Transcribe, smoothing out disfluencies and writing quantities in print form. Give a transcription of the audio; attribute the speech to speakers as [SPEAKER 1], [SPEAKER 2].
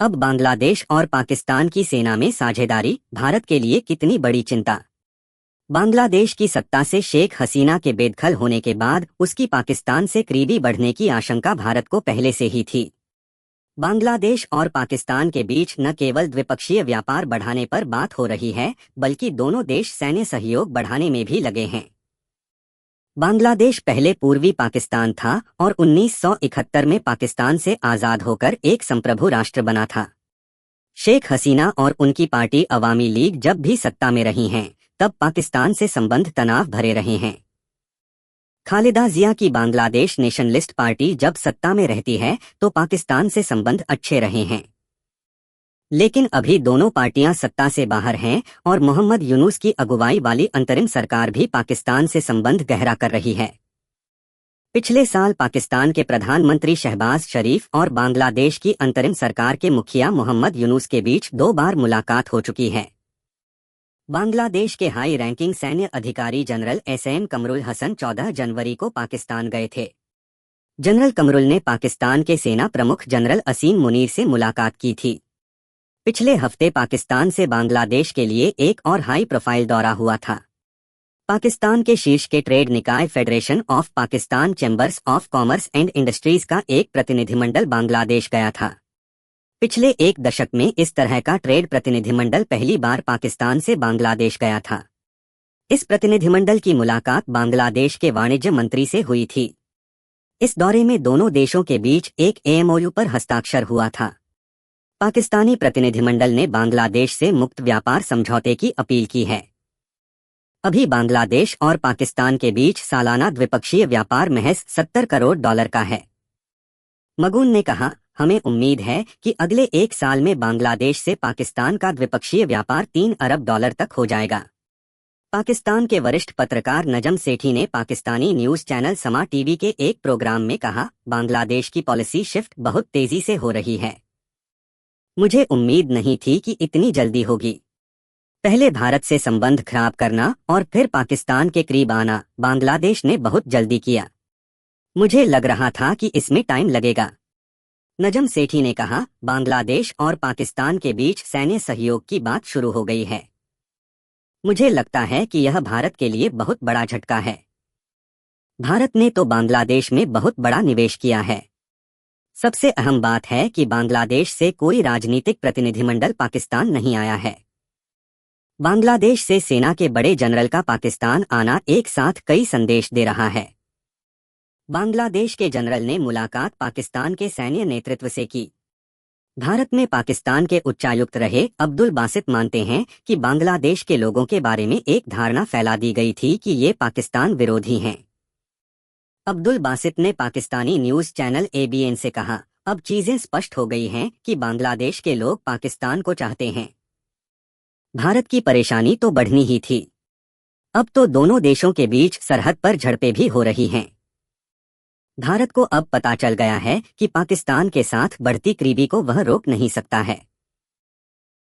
[SPEAKER 1] अब बांग्लादेश और पाकिस्तान की सेना में साझेदारी भारत के लिए कितनी बड़ी चिंता। बांग्लादेश की सत्ता से शेख हसीना के बेदखल होने के बाद उसकी पाकिस्तान से करीबी बढ़ने की आशंका भारत को पहले से ही थी। बांग्लादेश और पाकिस्तान के बीच न केवल द्विपक्षीय व्यापार बढ़ाने पर बात हो रही है, बल्कि दोनों देश सैन्य सहयोग बढ़ाने में भी लगे हैं। बांग्लादेश पहले पूर्वी पाकिस्तान था और 1971 में पाकिस्तान से आज़ाद होकर एक संप्रभु राष्ट्र बना था। शेख हसीना और उनकी पार्टी अवामी लीग जब भी सत्ता में रही हैं, तब पाकिस्तान से संबंध तनाव भरे रहे हैं। खालिदा जिया की बांग्लादेश नेशनलिस्ट पार्टी जब सत्ता में रहती है तो पाकिस्तान से संबंध अच्छे रहे हैं, लेकिन अभी दोनों पार्टियां सत्ता से बाहर हैं और मोहम्मद यूनुस की अगुवाई वाली अंतरिम सरकार भी पाकिस्तान से संबंध गहरा कर रही है। पिछले साल पाकिस्तान के प्रधानमंत्री शहबाज शरीफ और बांग्लादेश की अंतरिम सरकार के मुखिया मोहम्मद यूनुस के बीच 2 बार मुलाकात हो चुकी है। बांग्लादेश के हाई रैंकिंग सैन्य अधिकारी जनरल एसएम कमरुल हसन 14 जनवरी को पाकिस्तान गए थे। जनरल कमरुल ने पाकिस्तान के सेना प्रमुख जनरल असीम मुनीर से मुलाकात की थी। पिछले हफ्ते पाकिस्तान से बांग्लादेश के लिए एक और हाई प्रोफाइल दौरा हुआ था। पाकिस्तान के शीर्ष के ट्रेड निकाय federation of Pakistan chambers of commerce and industries का एक प्रतिनिधिमंडल बांग्लादेश गया था। पिछले 1 दशक में इस तरह का ट्रेड प्रतिनिधिमंडल पहली बार पाकिस्तान से बांग्लादेश गया था। इस प्रतिनिधिमंडल की मुलाकात बांग्लादेश के वाणिज्य मंत्री से हुई थी। इस दौरे में दोनों देशों के बीच एक एमओयू पर हस्ताक्षर हुआ था। पाकिस्तानी प्रतिनिधिमंडल ने बांग्लादेश से मुक्त व्यापार समझौते की अपील की है। अभी बांग्लादेश और पाकिस्तान के बीच सालाना द्विपक्षीय व्यापार महज $70 करोड़ का है। मगून ने कहा, हमें उम्मीद है कि अगले 1 साल में बांग्लादेश से पाकिस्तान का द्विपक्षीय व्यापार $3 अरब तक हो जाएगा। पाकिस्तान के वरिष्ठ पत्रकार नजम सेठी ने पाकिस्तानी न्यूज चैनल समा टीवी के एक प्रोग्राम में कहा, बांग्लादेश की पॉलिसी शिफ्ट बहुत तेजी से हो रही है। मुझे उम्मीद नहीं थी कि इतनी जल्दी होगी। पहले भारत से संबंध खराब करना और फिर पाकिस्तान के करीब आना बांग्लादेश ने बहुत जल्दी किया। मुझे लग रहा था कि इसमें टाइम लगेगा। नजम सेठी ने कहा, बांग्लादेश और पाकिस्तान के बीच सैन्य सहयोग की बात शुरू हो गई है। मुझे लगता है कि यह भारत के लिए बहुत बड़ा झटका है। भारत ने तो बांग्लादेश में बहुत बड़ा निवेश किया है। सबसे अहम बात है कि बांग्लादेश से कोई राजनीतिक प्रतिनिधिमंडल पाकिस्तान नहीं आया है। बांग्लादेश से सेना के बड़े जनरल का पाकिस्तान आना एक साथ कई संदेश दे रहा है। बांग्लादेश के जनरल ने मुलाकात पाकिस्तान के सैन्य नेतृत्व से की। भारत में पाकिस्तान के उच्चायुक्त रहे अब्दुल बासित मानते हैं कि बांग्लादेश के लोगों के बारे में एक धारणा फैला दी गई थी कि ये पाकिस्तान विरोधी हैं। अब्दुल बासित ने पाकिस्तानी न्यूज चैनल एबीएन से कहा, अब चीजें स्पष्ट हो गई हैं कि बांग्लादेश के लोग पाकिस्तान को चाहते हैं। भारत की परेशानी तो बढ़नी ही थी। अब तो दोनों देशों के बीच सरहद पर झड़पें भी हो रही हैं। भारत को अब पता चल गया है कि पाकिस्तान के साथ बढ़ती करीबी को वह रोक नहीं सकता है।